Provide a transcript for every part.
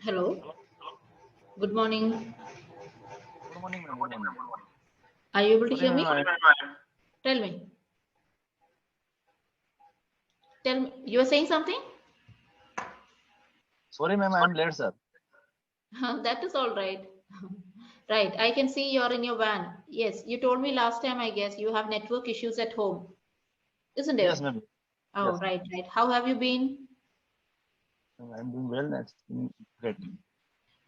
Hello. Good morning. Good morning, ma'am. Good morning. Are you able to Sorry, hear me? ma'am. Tell me. Tell me. You are saying something? Sorry, ma'am. I am late, sir. That is all right. Right. I can see you're in your van. Yes. You told me last time, I guess, you have network issues at home, isn't Yes, it? ma'am. Oh, Yes, right, right. How have you been? I am doing well. That's great.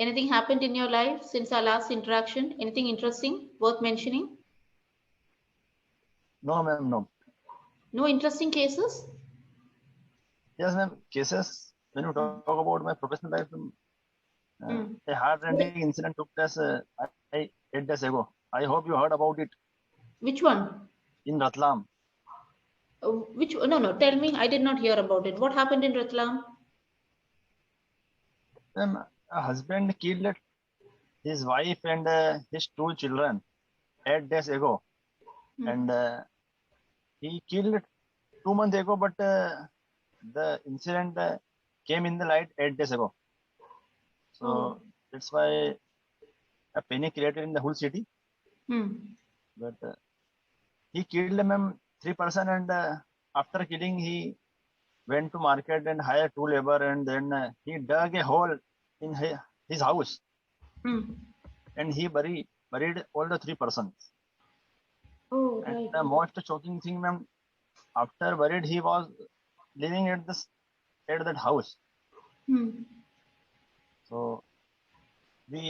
Anything happened in your life since our last interaction? Anything interesting worth mentioning? No, ma'am. No. No interesting cases? Yes, ma'am. Cases. When you Mm, talk about my professional life, mm. a heart-rending incident took place 8 days ago. I hope you heard about it Which one? in Ratlam. Which? No, no. Tell me. I did not hear about it. What happened in Ratlam? Ma'am, a husband killed his wife and his 2 children 8 days ago, Mm. and he killed 2 months ago, but the incident came in the light 8 days ago. Oh. So that's why a panic created in the whole city. Hmm. But he killed them 3 person, and after killing, he went to market and hired 2 labor, and then he dug a hole in his house, Hmm. and he buried all the 3 persons. Oh, And right. the most shocking thing, ma'am, after buried, he was living at that house. Hmm. So we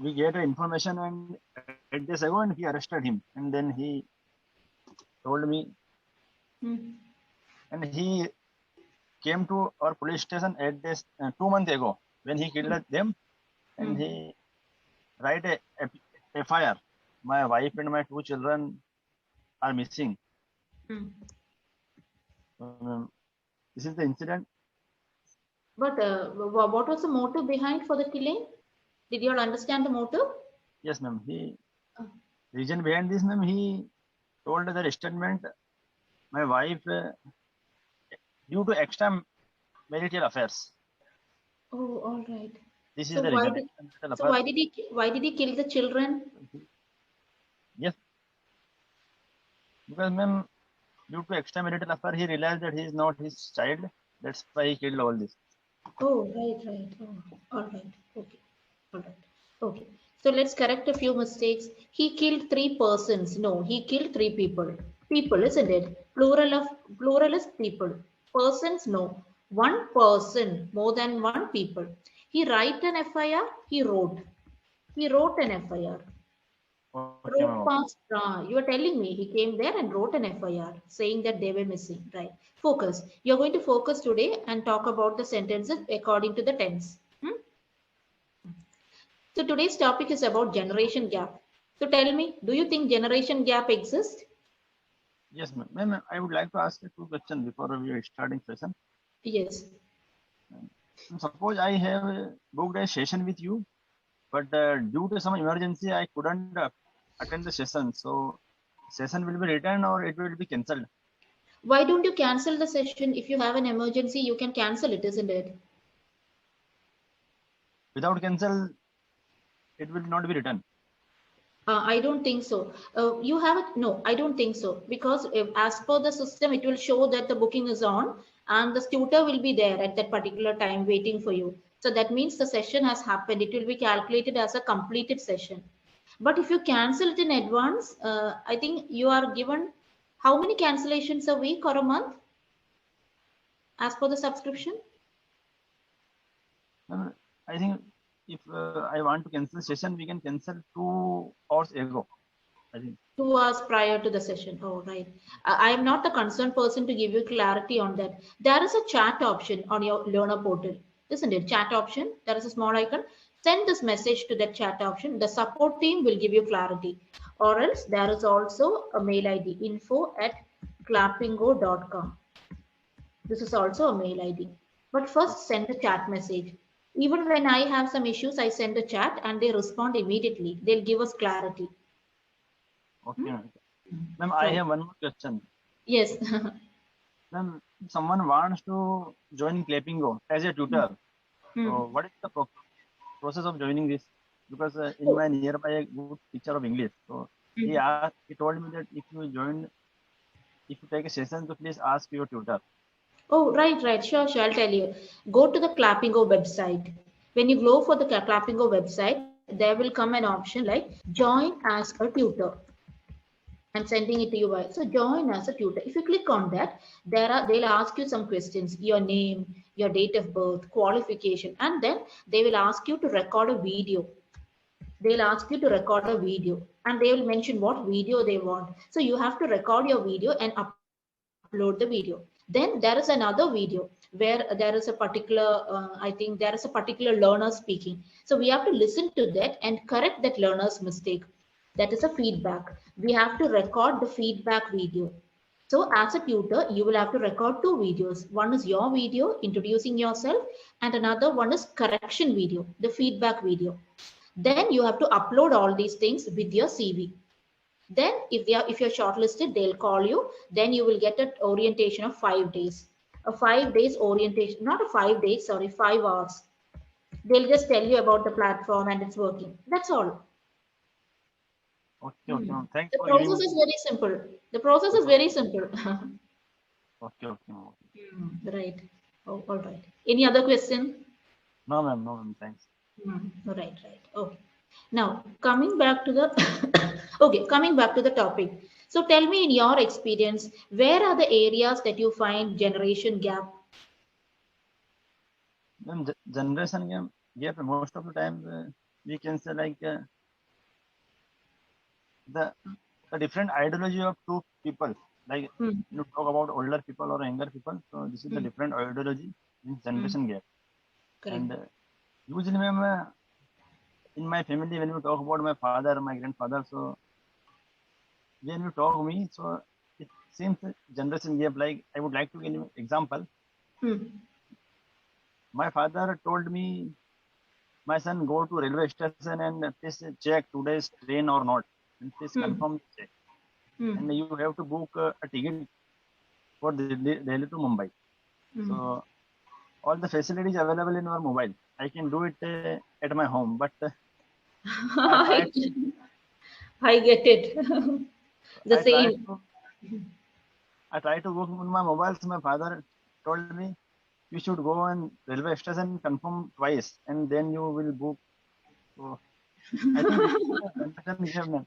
we get information and 8 days ago, and he arrested him, and then he told me, Hmm. and he came to our police station 8 days, 2 months ago when he killed them, and Hmm. he write a FIR. My wife and my 2 children are missing. Hmm. This is the incident. But what was the motive behind for the killing? Did you all understand the motive? Yes, ma'am. He Uh, reason behind this, ma'am. He told the statement. My wife, due to extramarital affairs. oh, all right. This is So the why reason. did Extramarital so affairs. why did he kill the children? Yes, because, ma'am, due to extramarital affair, he realized that he is not his child. That's why he killed all this. Oh, right, right. Oh, all right. Okay. All right. Okay. So let's correct a few mistakes. He killed three persons. No, he killed three people. People, isn't it? Plural is people. Persons, no. One person, more than one people. He write an FIR. He wrote. He wrote an FIR. Okay, ma'am. Wrote past. You are telling me he came there and wrote an FIR saying that they were missing. Right. Focus. You're going to focus today and talk about the sentences according to the tense. Hmm? So today's topic is about generation gap. So tell me, do you think generation gap exists? Yes, ma'am. Ma'am, I would like to ask you 2 questions before we are starting session. Yes. Suppose I have booked a session with you, but due to some emergency, I couldn't attend the session. So, session will be returned or it will be cancelled. Why don't you cancel the session? If you have an emergency, you can cancel it, isn't it? Without cancel, it will not be returned. I don't think so. You have it? No, I don't think so. Because if, as per the system, it will show that the booking is on and the tutor will be there at that particular time waiting for you. So that means the session has happened. It will be calculated as a completed session. But if you cancel it in advance, I think you are given how many cancellations a week or a month as per the subscription? I think if I want to cancel session, we can cancel 2 hours ago. I think. 2 hours prior to the session. Oh, right. I am not the concerned person to give you clarity on that. There is a chat option on your learner portal, isn't it? Chat option. There is a small icon. Send this message to that chat option. The support team will give you clarity. Or else there is also a mail ID info@clapingo.com. This is also a mail ID. But first send a chat message. Even when I have some issues, I send a chat and they respond immediately. They'll give us clarity. Okay. Hmm? Ma'am, I Right. have one more question. Yes. Ma'am, if someone wants to join Clapingo as a tutor, So what is the process of joining this? Because in Oh, my nearby a good teacher of English, so mm. he told me that if you take a session, so please ask your tutor. Oh, right. Sure. I'll tell you. Go to the Clapingo website. When you go for the Clapingo website, there will come an option like join as a tutor. I'm sending it to you. So join as a tutor. If you click on that, they'll ask you some questions: your name, your date of birth, qualification, and then they will ask you to record a video. They'll ask you to record a video, and they will mention what video they want. So you have to record your video and upload the video. Then there is another video where there is a particular, I think there is a particular learner speaking. So we have to listen to that and correct that learner's mistake. That is a feedback. We have to record the feedback video. So as a tutor, you will have to record two videos. One is your video introducing yourself, and another one is correction video, the feedback video. Then you have to upload all these things with your CV. Then if you're shortlisted, they'll call you. Then you will get an orientation of 5 days. A 5 days orientation, not a 5 days, sorry, 5 hours. They'll just tell you about the platform and it's working. That's all. Okay, ma'am. Thanks The for process giving is very simple. The process the is very simple. ma'am. Right. Oh, all right. Any other question? No, ma'am. Thanks. Right. Okay. Now, coming back to the okay, coming back to the topic. So tell me in your experience, where are the areas that you find generation gap? Ma'am, generation gap, most of the time we can say like the different ideology of two people. Like Hmm. you talk about older people or younger people, so this is the Hmm. different ideology in Hmm. generation gap. Correct. And usually, ma'am, in my family, when we talk about my father, my grandfather, so when you talk me, so it seems generation gap. Like I would like to give you example. Hmm. My father told me, my son, go to railway station and please check today's train or not, and please Hmm. confirm the check. Hmm. And you have to book a ticket for Delhi to Mumbai. Hmm. So all the facilities available in your mobile. I can do it at my home, but I tried. I get it. The I tried same. to. I tried to book on my mobile. So my father told me you should go on railway station, confirm twice, and then you will book. So I think this is the generation gap, ma'am.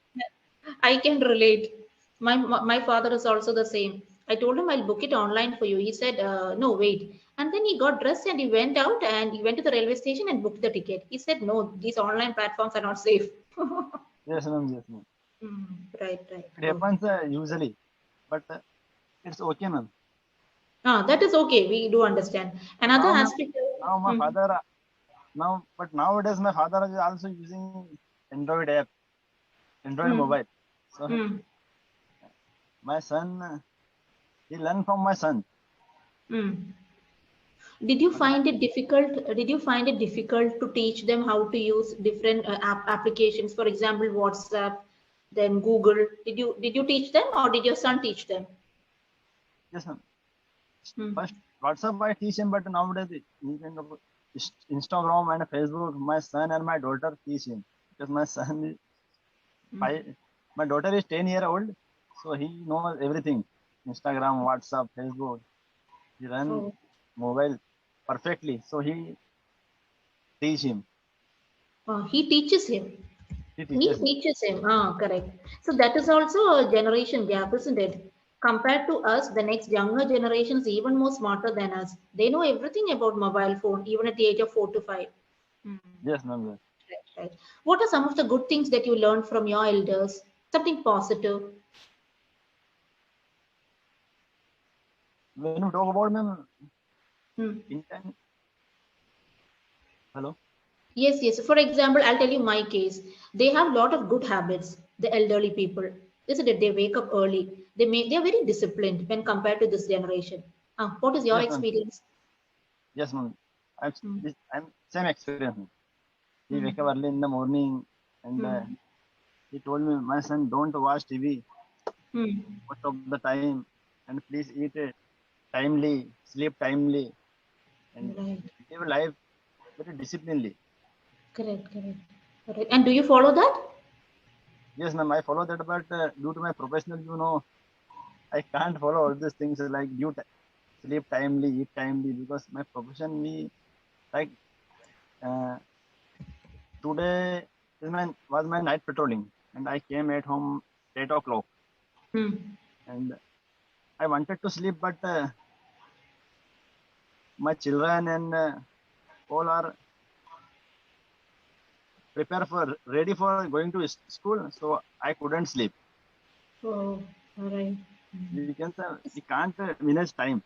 I can relate. My father is also the same. I told him I'll book it online for you. He said, no, wait. And then he got dressed and he went out and he went to the railway station and booked the ticket. He said, no, these online platforms are not safe. Yes, ma'am. Yes, ma'am. Right. It Okay. happens usually, but it's okay, ma'am. That is okay. We do understand. Another Now, ma'am, aspect. now my father but nowadays my father is also using Android app, Android Mm, mobile. So mm, my son, he learned from my son. mm. Did you But I, find it difficult? Did you find it difficult to teach them how to use different applications? For example, WhatsApp, then Google. Did you teach them, or did your son teach them? yes, ma'am. Mm, First WhatsApp I teach him, but nowadays he can go Instagram and Facebook. My son and my daughter teach him because my son is mm. five. My daughter is 10 year old, so he knows everything. Instagram, WhatsApp, Facebook. He run Oh, mobile perfectly. So he teach him. he teaches him. He He teaches him. teaches him. Correct. So that is also a generation gap, isn't it? Compared to us, the next younger generation is even more smarter than us. They know everything about mobile phone, even at the age of 4 to 5. Hmm. Yes, ma'am. Yes. Right. What are some of the good things that you learned from your elders? Something positive. When you talk about ma'am, Hmm. intent. Hello. Yes. For example, I'll tell you my case. They have a lot of good habits, the elderly people. Isn't it? They wake up early. They're very disciplined when compared to this generation. What is your Yes, ma'am. experience? Yes, ma'am. I'm Hmm. I'm same experience. Ma'am. He Hmm. wake up early in the morning and Hmm. he told me, my son, don't watch TV Hmm. most of the time, and please eat timely, sleep timely, and Right. live life very disciplinedly. Correct, correct. Correct. And do you follow that? Yes, ma'am, I follow that, but due to my professional, I can't follow all these things like sleep timely, eat timely, because my profession, like uh, today was my night patrolling, and I came at home 8 o'clock, Hmm. and I wanted to sleep, but my children and all are ready for going to school, so I couldn't sleep. Oh, all right. We can say we can't manage time.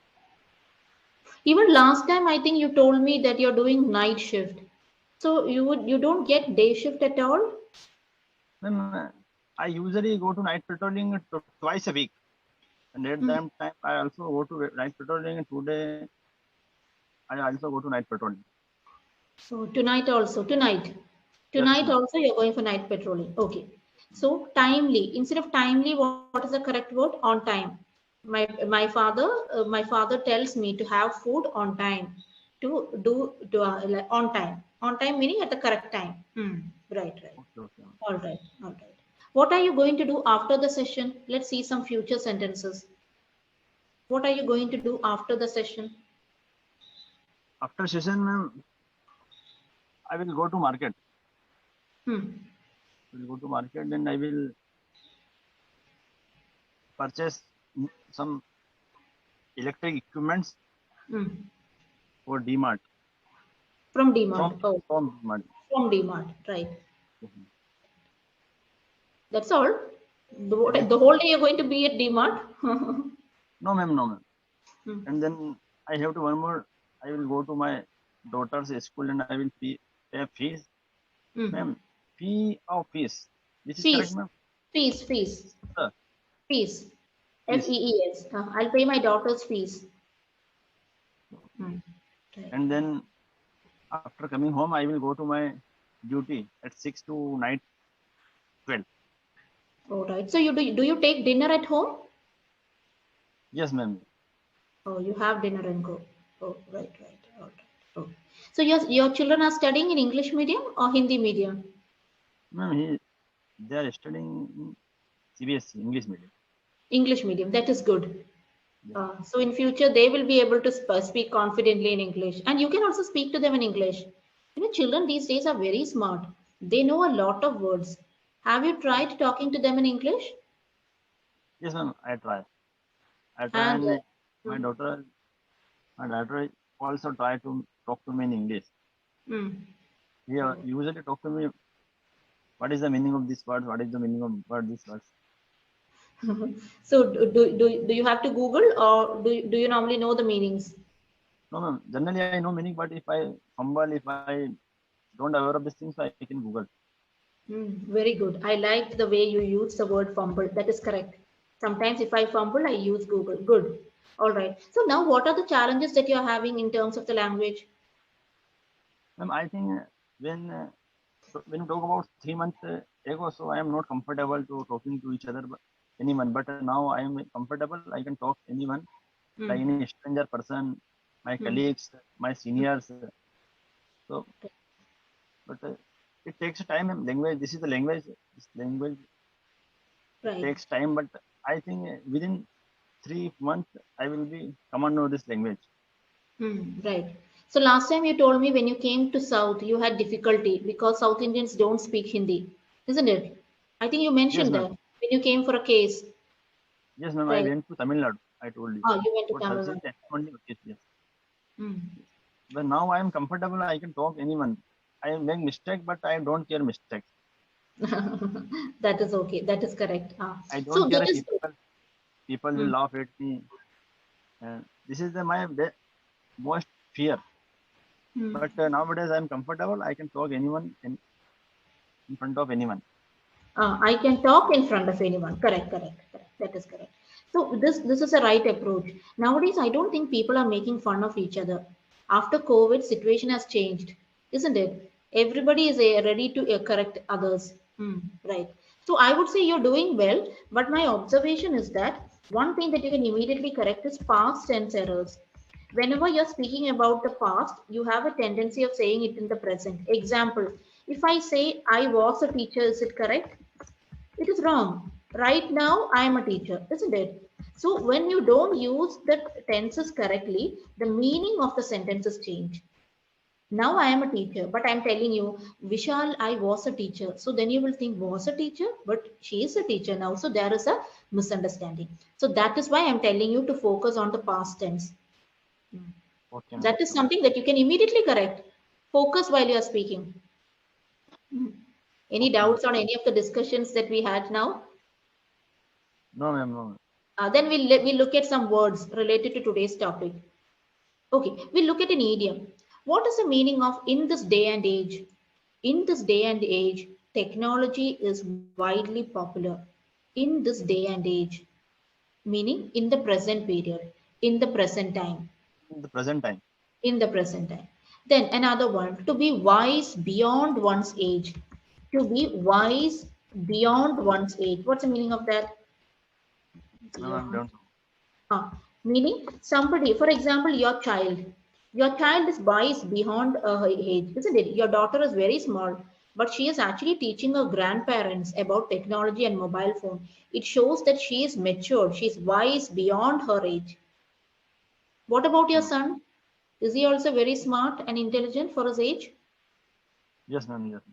Even last time, I think you told me that you're doing night shift. So you don't get day shift at all? Then I usually go to night patrolling twice a week, and at Hmm. that time I also go to night patrolling. And today I also go to night patrolling. So tonight also, tonight. Yes, Tonight ma'am. also you're going for night patrolling. Okay. So timely. Instead of timely, what is the correct word? On time. My father tells me to have food on time. Like on time. On time meaning at the correct time. Hmm. Right, right. Okay, okay. All right, all right. What are you going to do after the session? Let's see some future sentences. What are you going to do after the session? After session, ma'am, I will go to market. Hmm. Will go to market, and I will purchase some electric equipments Hmm. for DMart From from DMart. Oh, DMart. from DMart. Right. Yes, ma'am. That's all. Yes. The whole day you're going to be at DMart. No, ma'am, no, ma'am. Hmm. And then I have to one more. I will go to my daughter's school, and I will pay fees. Hmm. Ma'am, fee of fees. This is correct, Fees, ma'am. fees, Sir, fees. fees. FEES. I'll pay my daughter's fees. Hmm. Right. And then after coming home, I will go to my duty at 6 to night 12. All right. So do you take dinner at home? Yes, ma'am. Oh, you have dinner and go. Oh, right, right. All right. Oh. So your children are studying in English medium or Hindi medium? Ma'am, they are studying in CBSE, English medium. English medium. That is good. Yes. So in future they will be able to speak confidently in English, and you can also speak to them in English. You know, children these days are very smart. They know a lot of words. Have you tried talking to them in English? Yes, ma'am. I try. I try, And and my mm, daughter, my daughter also try to talk to me in English. mm. He Oh. usually talk to me. What is the meaning of this word? What is the meaning of word this word? So do you have to Google, or do you normally know the meanings? No, ma'am. Generally, I know meaning, but if I fumble, if I don't aware of these things, I can Google. Very good. I liked the way you used the word fumble. That is correct. Sometimes if I fumble, I use Google. Good. All right. So now what are the challenges that you're having in terms of the language? Ma'am, I think when you talk about 3 months ago, so I am not comfortable to talking to each other, but anyone. But now I am comfortable. I can talk anyone, like Hmm. any stranger person, my Hmm. colleagues, my seniors. So, but it takes time. And language. This is the language. This language Right. takes time, but I think within 3 months I will be command of this language. Right. So last time you told me when you came to South, you had difficulty because South Indians don't speak Hindi, isn't it? I think you Yes, mentioned ma'am. that when you came for a case. Yes, ma'am. I Right. went to Tamil Nadu. I told you Oh, you went to for Tamil surgery. Nadu. Only okay. Yes. Hmm. Yes. But now I am comfortable. I can talk anyone. I make mistake, but I don't care mistakes. That is okay. That is correct. I don't So care that if is good. people will Hmm. laugh at me. This is my most fear. Hmm. But nowadays I am comfortable. I can talk anyone in front of anyone. I can talk in front of anyone. Correct, correct, correct. That is correct. So this is a right approach. Nowadays, I don't think people are making fun of each other. After COVID, situation has changed, isn't it? Everybody is ready to correct others. Right. So I would say you're doing well, but my observation is that one thing that you can immediately correct is past tense errors. Whenever you're speaking about the past, you have a tendency of saying it in the present. Example, if I say I was a teacher, is it correct? It is wrong. Right now, I am a teacher, isn't it? So when you don't use the tenses correctly, the meaning of the sentences change. Now I am a teacher, but I'm telling you, Vishal, I was a teacher. So then you will think, was a teacher, but she is a teacher now. So there is a misunderstanding. So that is why I'm telling you to focus on the past tense. Okay, ma'am. That is something that you can immediately correct. Focus while you are speaking. Any Okay, ma'am. doubts on any of the discussions that we had now? No, ma'am. No, ma'am. Then we'll look at some words related to today's topic. Okay, we'll look at an idiom. What is the meaning of in this day and age? In this day and age, technology is widely popular. In this day and age, meaning in the present period, in the present time, In the present time. in the present time. Then another one, to be wise beyond one's age. To be wise beyond one's age. What's the meaning of that? Ma'am, I Beyond. don't know. Meaning somebody, for example, your child is wise beyond her age, isn't it? Your daughter is very small, but she is actually teaching her grandparents about technology and mobile phone. It shows that she is mature, she is wise beyond her age. What about Okay, your ma'am. son? Is he also very smart and intelligent for his age? Yes, ma'am. Yes.